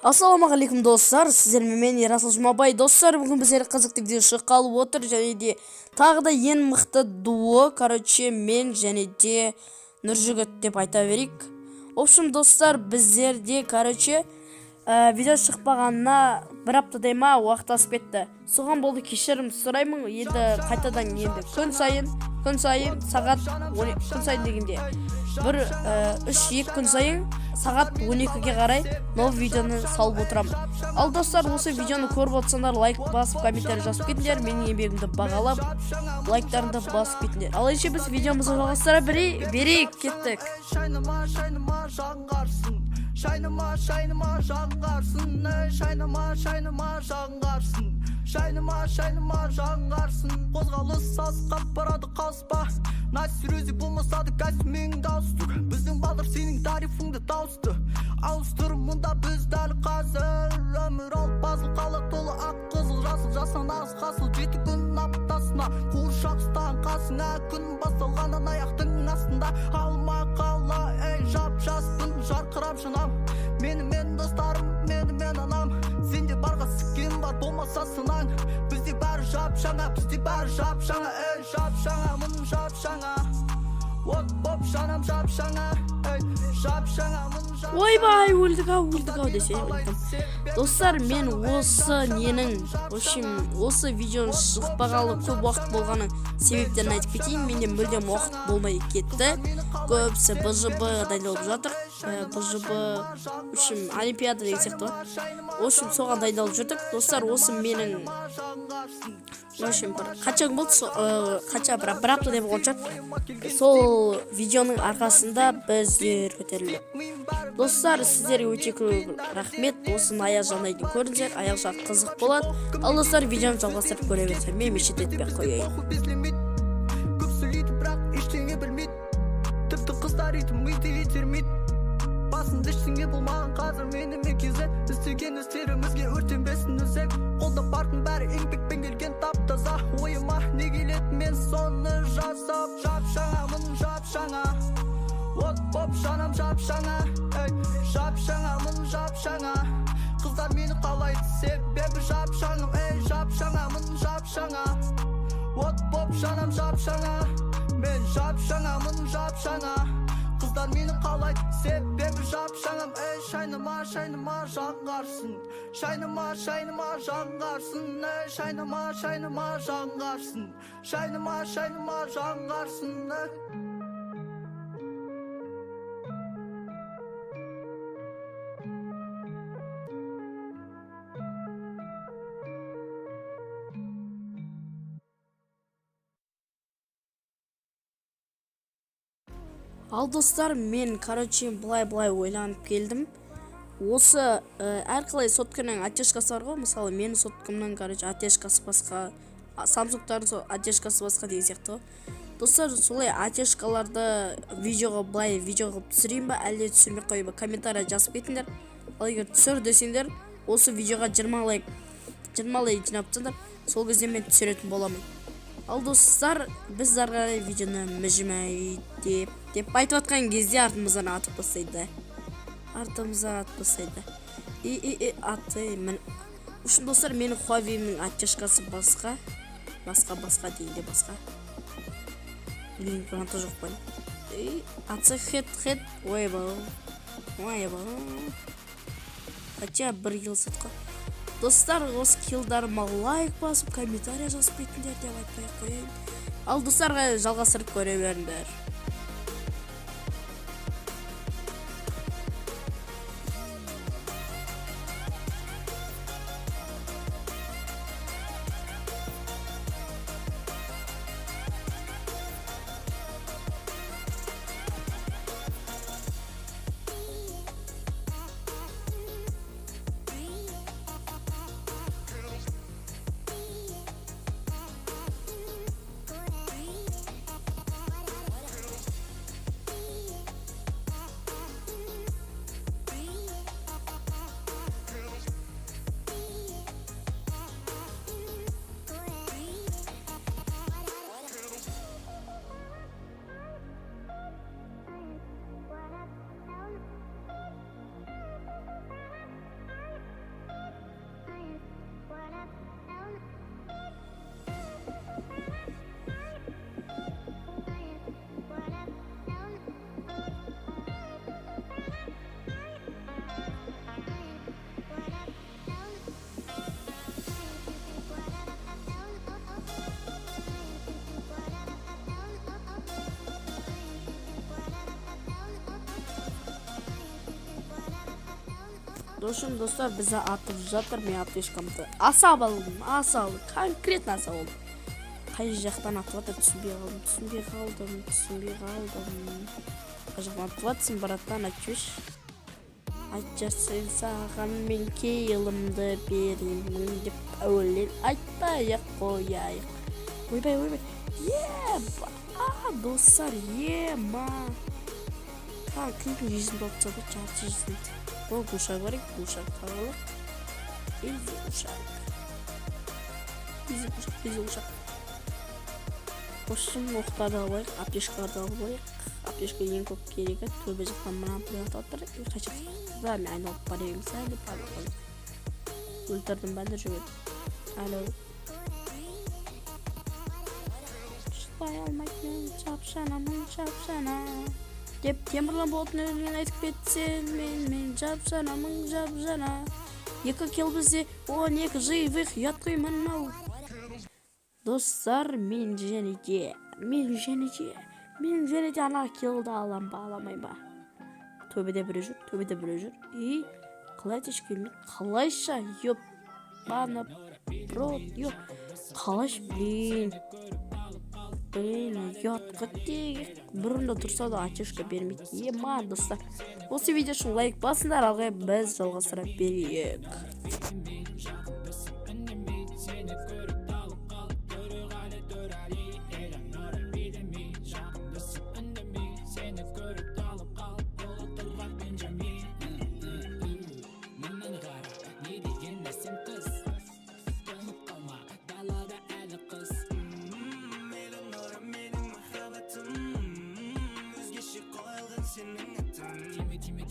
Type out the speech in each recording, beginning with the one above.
Ассалаумағалейкум достар, сіздермен мен Ерасыл Жұмабай. Достар, бүгін біздер қызықты видео шыққалы отыр, және де тағы да ең мықты дуо, мен және де Нұржігіт деп айта берейік. В общем, достар, біздерде видео шықпағанына бір аптадай ма уақыт асып кетті. Соған болды кешірім сұраймын. Енді қайтадан күн сайын сағат 12 күн сайын дегенде бір 2 күн сайын сағат 12-ге қарай новый видеоны салып отырамын. Ал достар, осы видеоны көріп отырсаңдар, лайк басып, комментарий жазып кетіңдер, менің еңбегімді бағалап, лайктарыңды басып кетіңдер. Ал ендеше біз видеомызды жалғастыра берейік, кеттік. Шайныма жаңғарсын, шайныма жаңғарсын, қозғалыс сасқап барады қалыспа. Насыр өзі болмасады кәсімің дауыстыр. Біздің балдар сенің тарифыңды тауысты. Ауыстыр мұнда біз дәл қазір. Өмір алып базыл қалақ толы ақ қызыл жасыл. Жасан ағыз қасыл 7 күн аптасына. Қуыршақ ұстаған қасыңа күн басталғаннан аяқтың астында. Алма қала ей жап жаспын жарқырап жанам. Мен достарым, мен анам. Сенде барға сіккен бар болмаса сынан. Бізде бәрі жап жаңа, ей жап жаңа, мұның жап жаңа. Оп, жанам жап жаңа, ей жап жаңа, мұның жап жаңа. Ойбай, өлдік-ау десе өлдім. Достар, мен осы видеоны шықпағалы көп уақыт болғаны себептерін айтып кетейін. Менде мүлдем уақыт болмай кетті. Көбісі БЖБ дайындалып жатыр. БЖБ олимпиада деген сияқты бар. Соған дайындалып жүрдік. Достар, осы менің қанша күн болды, бір апта деп болған шығар. Сол видеоның арқасында біздер көтерілді. Достар, сіздерге өте көп рахмет. Осыны аяқ жағынан көріңіздер, аяқ жағы қызық болады. Ал достар, видеоны жалғастырып көре берсем, мен мешет етпей қояйын. Көп сөйлейді, бірақ ештеңе білмейді. Тіпті қыздар етім үйді етермейді. Басында ештеңе болмаған қазір менімен кезет. Істеген істерімізге өртенбесін өзек. Қолда бардың бәрі еңбекпен келген тап-таза. Ойыма не келеді, мен соны жасап. Жап жаңа, мұның жап жаңа. Оп, жанам жап жаңа, ей жап жаңа, мұның жап жаңа. Қыздар мені қалайды, себебі жап жаңа, ей жап жаңа, мұның жап жаңа. Оп, жанам жап жаңа, мен жап жаңа, мұның жап жаңа. Қыздар мені қалайды, себебі жап жаңам, ей шайныма жаңғарсын. Шайныма жаңғарсын, ей шайныма жаңғарсын. Шайныма жаңғарсын, ей. Ал достар, мен былай ойланып келдім. Осы әрқалай сотканың атешкасы бар ғой. Мысалы, менің соткамның атешкасы басқа, Samsungтардың атешкасы басқа деген сияқты. Достар, солай атешкаларды видеоға қылып түсірейін ба, әлде түсірмей қойып ба, комментария жазып кетіңдер. Ал егер түсір десеңдер, осы видеоға 20 лайк жинап тыңдар, сол кезде мен түсіретін боламын. Ал достар, біз арғарай видеоны мүжімәй деп айтып атқан кезде артымыздан атып бастайды. Үшін достар, менің Huawei'нің атешкасы басқа дегенде басқа. Білген гранта жоқ қой. Атсы хет, ойбау. Хотя бір килл сатқа. Достар, осы килдарыма лайк басып, комментария жазып кетіңдер деп айтпай қояйын. Ал достарға жалғастырып көре беріңдер. Дошым достар бізді атып жатыр, мен апешкамды аса балдым, конкретно аса болдым. Қай жақтан атып жатыр түсінбей қалдым. Қай жақтан атып жатсың, бараттан айтшы. Айтжасың саған мен кейілімді беремін деп әуелен айтпай-ақ қояйық. Ойбай. Достар, кімдің жүзін болып жатыр, жарты жүзін. Бұл ушақ бар ек, ушақ тағылық. Изи ушақ. Қошын оқтарды алайық, апешкаларды алайық. Апешка ең көп керегі, төбе жақтан мынаны тұйат отыр. Қашық мен айналып барайым сәлі парақын. Өлтірдім бәлі жүреді. Әлі. Шықпай алмайтын жапшана. Деп темірлан болатын өлген айтып кетсен, мен жапжана. Екі кел бізде 12 живых ятқой мұнау. Достар, мен женеде ана келді алам ба, аламай ба. Төбеде бірі жүр. И қалай теш келмейді, қалайша, бана, брод, қалайш, ұятқы тегі. Бұрында тұрса да ачешка бермейді. Достар, осы видео үшін лайк басыңдар, алға біз жалғастыра берейік.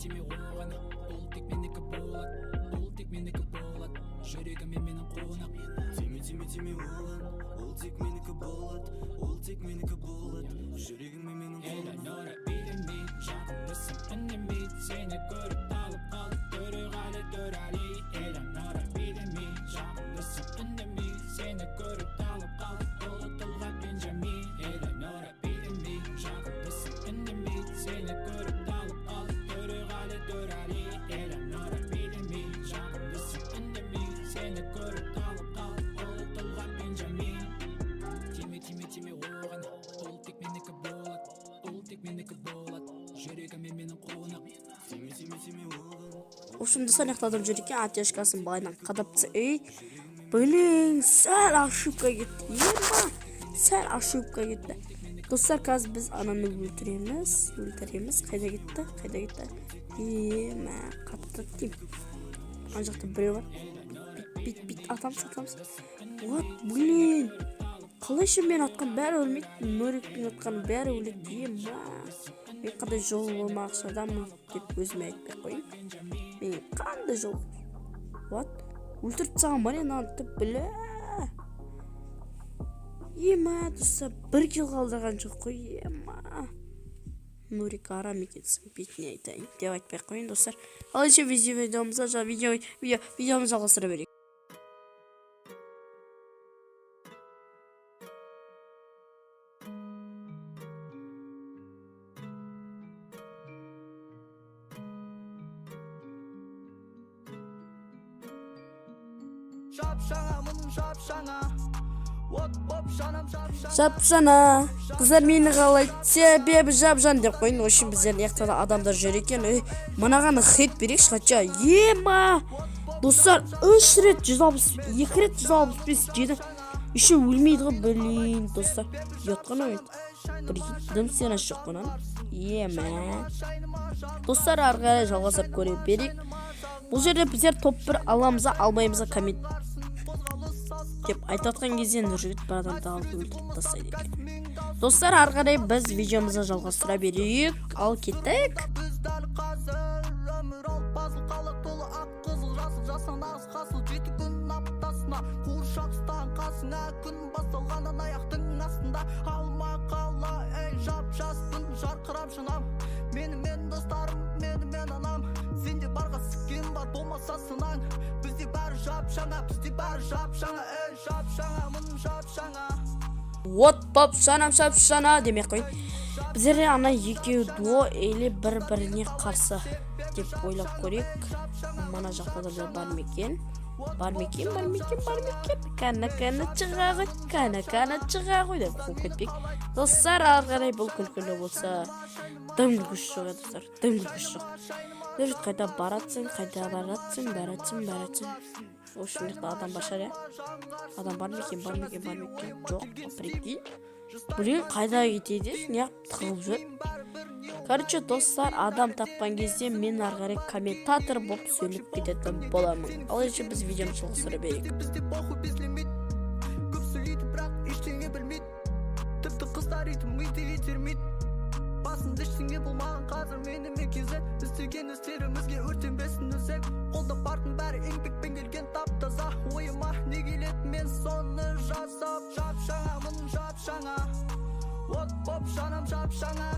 Тиме оған, ол тек менікі болады, жүрегіме менің қонақ. Тиме оған, ол тек менікі болады, жүрегіме менің қонақ. Элеонора билемей, жағымдысың үнемей, сені көріп талып қалып, төреғали. Элеонора билемей, жағымдысың үнемей, сені көріп талып қалып, ұлытылға Бенджамин. Элеонора билемей, жағымдысың үнемей, сені көріп талып қалып, төреғали. Элеонора билемей, жағымдысың үнемей, сені көріп талып қалып, ұлытылға Бенджамин. Тиме оған, ол тек менікі болады, жүрегіме менің қонақ. Тиме оған. Ошымды санақтадым жүр екен, атешкасын байынан қадапсы. Сәл ошибка кетті. Достар, қазір біз ананы өлтіреміз. Қайда кетті? Қатты дейм. Ана жақта біреу бар. Бит, атамыз. Қалайша мен атқан бәрі өлмейді, Нөриктің атқан бәрі өледі. Мен қандай жол болмақшы адаммын деп өзіме айтпай қойын. Мен қандай жол? Өлтіріп саған бар анты біле. Достар, бір кел қалдырған жоқ қой. Нурик арам екенсің, бетіне айтайын деп айтпай қойын, достар. Ал еще видеомызды жалғастыра берейік. Жап-жана, қыздар мені қалайды, себебі жап-жан деп қойын. Ошын біздер яқтада адамдар жүр екен. Мынағаны хит берекші қатша. Достар, 3 рет 165, 2 рет 165 жеді. Үші өлмейді ғой, білейін, достар. Йотқан ойын. Бір дым сен ашық бұнан. Достар, арғары жалғасап көре берейік. Бұл жерде біздер топ 1 аламыза, алмаймыза коммент деп айтатқан кезден жүргіт бір адамды алып өлтіріп тастайды екен. Достар, арғарай біз видеомызды жалғастыра берейік. Ал кеттік. Мен достарым, мен анам, сенде барға сіккен бар болмаса сынан. Бізде бәрі жап-жаңа, мұның жап-жаңа. Бап, жап-жаңа демек қой. Біздерде ана екеу дуо еле бір-біріне қарсы. деп ойлап көрейік. Мана жақта да бар ма екен? Кәні шыға ғой деп қуып кетпейік. Достар, ары қарай бұл күлкілі болса дым күш жоқ, достар, дым күш жоқ. Нұржігіт қайда баратсың? В общем, адам башар, я? Адам бар ма екен? Жоқ, прикинь. Блин, қайда кетеді? Неғып тығылып жүр? Короче, достар, адам тапқан кезде мен ары қарай комментатор болып сөйлеп кететін боламын. Ал еше біз видеоны жалғастыра берейік. Басында ештеңе болмаған қазір менің мекезет істеген істерімізге өртенбесін өзек қолда бардың бәрі еңбекпен келген тап-таза ойыма не келеді мен соны жасап жап-жаңамын жап-жаңа от боп жанам жап-жаңа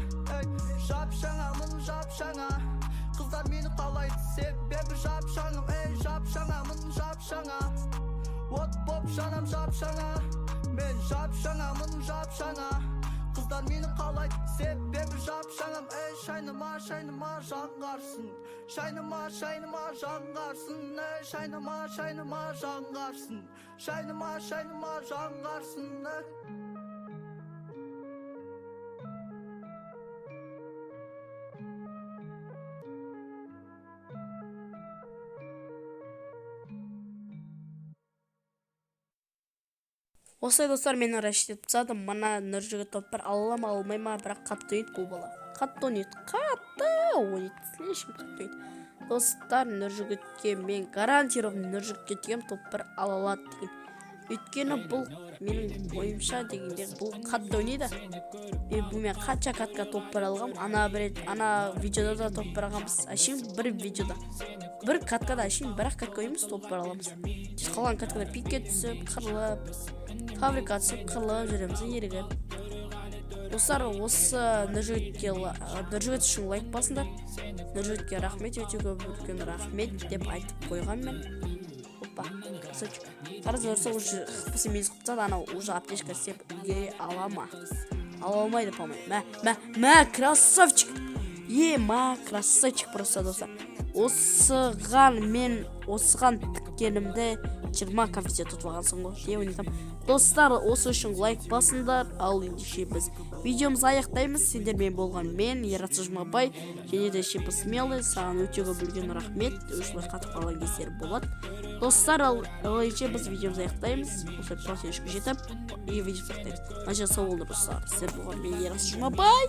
жап-жаңамын жап-жаңа қыздар мені қалайды себебі жап-жаңым жап-жаңамын жап-жаңа от боп жанам жап-жаңа мен жап-жаңамын жап-жаңа қыздар мені қалайды себебі жап-жаңам шайнама жаңғарсын шайнама жаңғарсын шайнама жаңғарсын шайнама жаңғарсын Осылай достар, мені рәшт етіп тастады. Мана Нұржігіт топпар алала ма алмай ма, бірақ қатты ойнайды бұл бала. Қатты ойнайды. Слишком қатты ойнайды. Достар, Нұржігітке мен гарантирован Нұржігітке деген топпар алалады деген. Өйткені бұл менің ойымша дегенде бұл қатты ойнайды. Мен бұмен қанша қатқа топпар алғам. Ана видеода да топпар алғамыз. Әшейін бір видеода. Бір қатқада әшейін бірақ қатқа ойымыз топпар аламыз. Қалған қатқада пикке түсіп, қырылып, фабрика түсіп, қырылып жүреміз ерігіп. Достар, осы Нұржігіт үшін лайк басыңдар. Нұржігітке рахмет, өте көп үлкен рахмет деп айтып қойған мен. Опа, қарыз ұрса уже қыпысы мейіз қыптады, анау уже аптешка істеп үлгере ала ма? Ала алмайды, по-моему. Красавчик! Красавчик просто, достар. Осыған тіккенімді 20 конфетте тұтылғансың ғой. Достар, осы үшін лайк басыңдар. Ал ендеше біз видеомыз аяқтаймыз. Сендер мен болған мен, Ерасыл Жұмабай, және де Шепі Смелый. Саған өте көп үлкен рахмет. Өшілер қатып қалған кездер болады. Достар, ал ендеше біз видеомыз аяқтаймыз. Осы процеске жетіп, и видео аяқтаймыз. Наша сау болды достар. Сендер болған мен, Ерасыл Жұмабай.